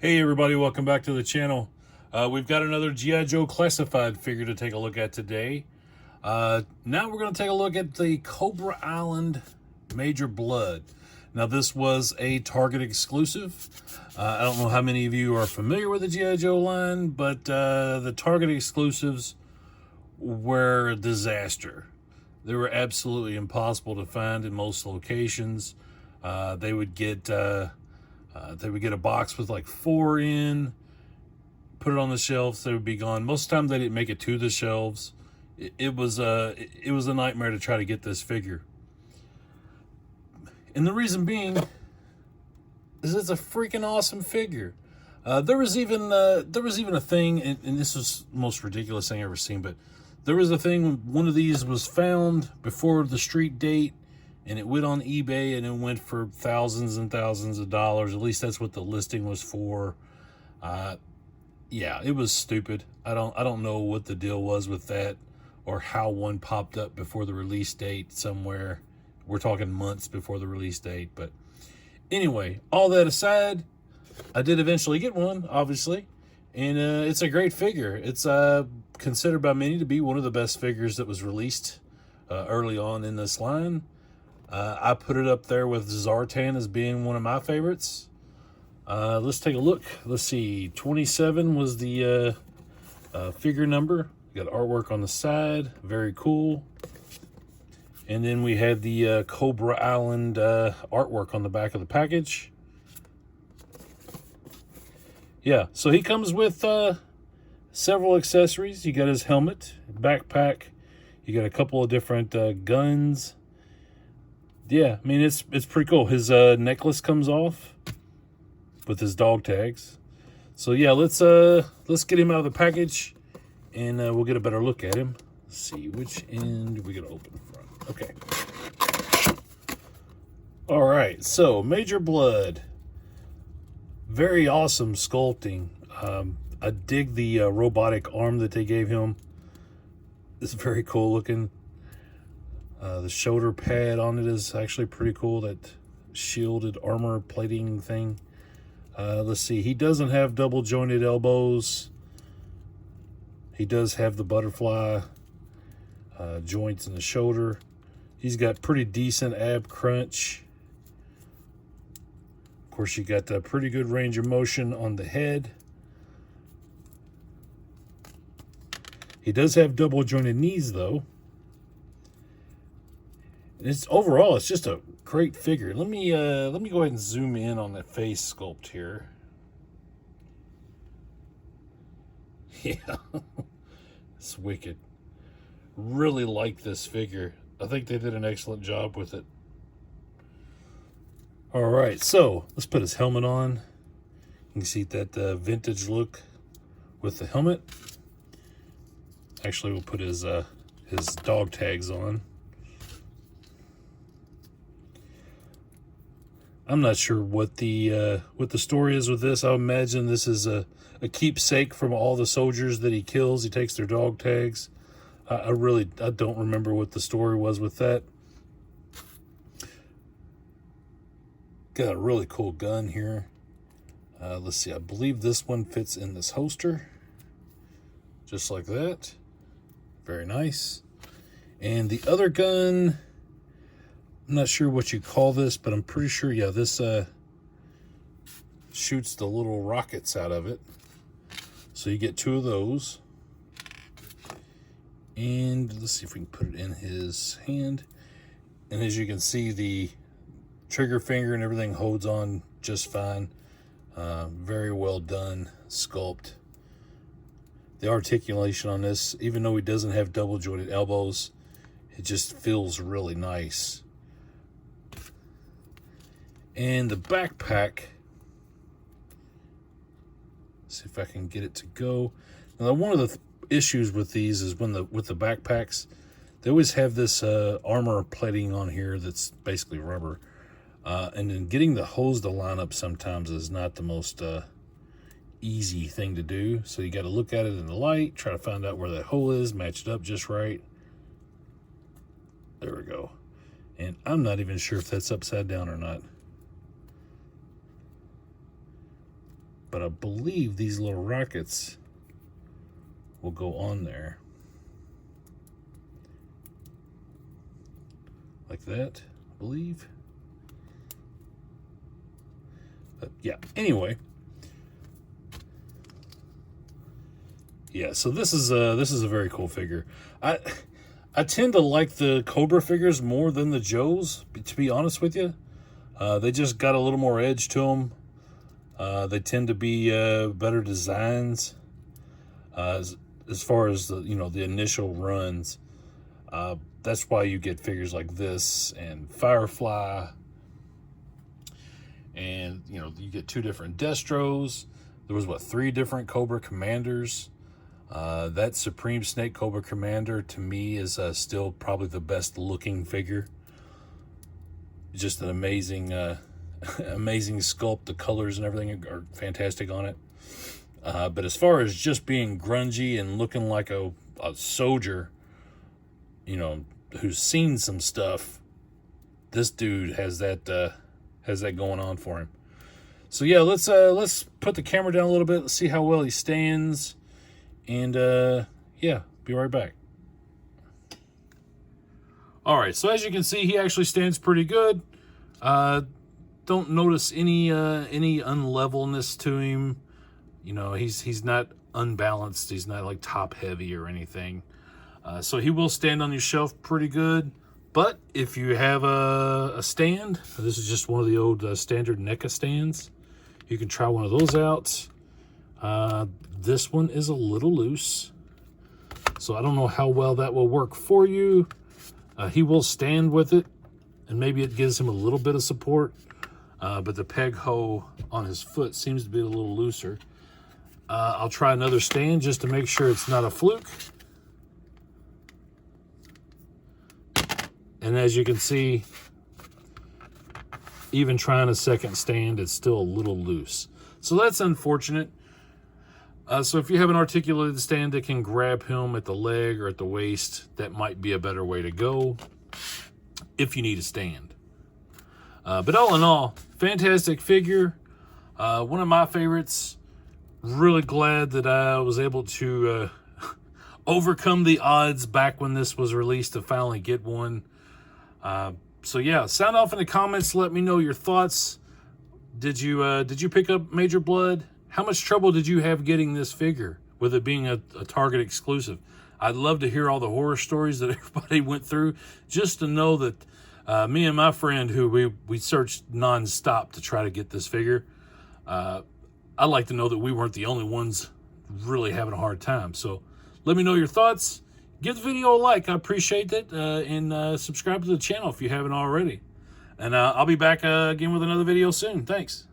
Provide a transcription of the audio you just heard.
Hey everybody, welcome back to the channel. We've got another G.I. Joe classified figure to take a look at today. Now we're going to take a look at the Cobra Island Major Bludd. Now this was a Target exclusive. I don't know how many of you are familiar with the G.I. Joe line, but the Target exclusives were a disaster. They were absolutely impossible to find in most locations. They would get a box with like 4 in, put it on the shelves, they would be gone. Most of the time they didn't make it to the shelves. It was a nightmare to try to get this figure. And the reason being is it's a freaking awesome figure. There was even a thing, and this was the most ridiculous thing I've ever seen, but there was a thing when one of these was found before the street date, and it went on eBay and it went for thousands and thousands of dollars. At least that's what the listing was for. Yeah, it was stupid. I don't know what the deal was with that, or how one popped up before the release date somewhere. We're talking months before the release date. But anyway, all that aside, I did eventually get one, obviously. And it's a great figure. It's considered by many to be one of the best figures that was released early on in this line. I put it up there with Zartan as being one of my favorites. Let's take a look. Let's see. 27 was the figure number. Got artwork on the side. Very cool. And then we had the Cobra Island artwork on the back of the package. Yeah, so he comes with several accessories. You got his helmet, backpack. You got a couple of different guns. Yeah, I mean, it's pretty cool. His necklace comes off with his dog tags. So yeah, let's get him out of the package, and we'll get a better look at him. Let's see, which end we gonna open from? Okay. All right, so Major Bludd. Very awesome sculpting. I dig the robotic arm that they gave him. It's very cool looking. The shoulder pad on it is actually pretty cool, that shielded armor plating thing. Let's see, he doesn't have double jointed elbows. He does have the butterfly joints in the shoulder. He's got pretty decent ab crunch. Of course, you got a pretty good range of motion on the head. He does have double jointed knees though. Overall, it's just a great figure. Let me go ahead and zoom in on the face sculpt here. Yeah, it's wicked. Really like this figure. I think they did an excellent job with it. All right, so let's put his helmet on. You can see that vintage look with the helmet. Actually, we'll put his dog tags on. I'm not sure what the story is with this. I imagine this is a keepsake from all the soldiers that he kills. He takes their dog tags. I don't remember what the story was with that. Got a really cool gun here. Let's see. I believe this one fits in this holster, just like that. Very nice. And the other gun, I'm not sure what you call this, but I'm pretty sure, yeah, this shoots the little rockets out of it. So you get 2 of those. And let's see if we can put it in his hand. And as you can see, the trigger finger and everything holds on just fine. Very well done sculpt. The articulation on this, even though he doesn't have double jointed elbows, it just feels really nice. And the backpack, see if I can get it to go. Now, one of the issues with these is with the backpacks, they always have this armor plating on here that's basically rubber. And then getting the hose to line up sometimes is not the most easy thing to do. So you got to look at it in the light, try to find out where that hole is, match it up just right. There we go. And I'm not even sure if that's upside down or not. but I believe these little rockets will go on there. Like that, I believe. But yeah, anyway. Yeah, so this is a very cool figure. I tend to like the Cobra figures more than the Joes, to be honest with you. They just got a little more edge to them. They tend to be better designs as far as the initial runs. That's why you get figures like this and Firefly, and you get 2 different Destros. There was 3 different Cobra Commanders. That Supreme Snake Cobra Commander to me is still probably the best looking figure. Just an amazing amazing sculpt. The colors and everything are fantastic on it. But as far as just being grungy and looking like a soldier, who's seen some stuff, this dude has that going on for him. So yeah, let's put the camera down a little bit. Let's see how well he stands, and yeah, be right back. All right, so as you can see, he actually stands pretty good. Don't notice any unlevelness to him. He's not unbalanced. He's not like top heavy or anything. So he will stand on your shelf pretty good. But if you have a stand, this is just one of the old standard NECA stands. You can try one of those out. This one is a little loose, so I don't know how well that will work for you. He will stand with it, and maybe it gives him a little bit of support. But the peg hoe on his foot seems to be a little looser. I'll try another stand just to make sure it's not a fluke. And as you can see, even trying a second stand, it's still a little loose. So that's unfortunate. So if you have an articulated stand that can grab him at the leg or at the waist, that might be a better way to go if you need a stand. But all in all, fantastic figure. One of my favorites. Really glad that I was able to overcome the odds back when this was released to finally get one. So yeah, sound off in the comments. Let me know your thoughts. Did you pick up Major Bludd? How much trouble did you have getting this figure, with it being a Target exclusive? I'd love to hear all the horror stories that everybody went through, just to know that me and my friend, who we searched nonstop to try to get this figure, I'd like to know that we weren't the only ones really having a hard time. So let me know your thoughts. Give the video a like. I appreciate that. And subscribe to the channel if you haven't already. And I'll be back again with another video soon. Thanks.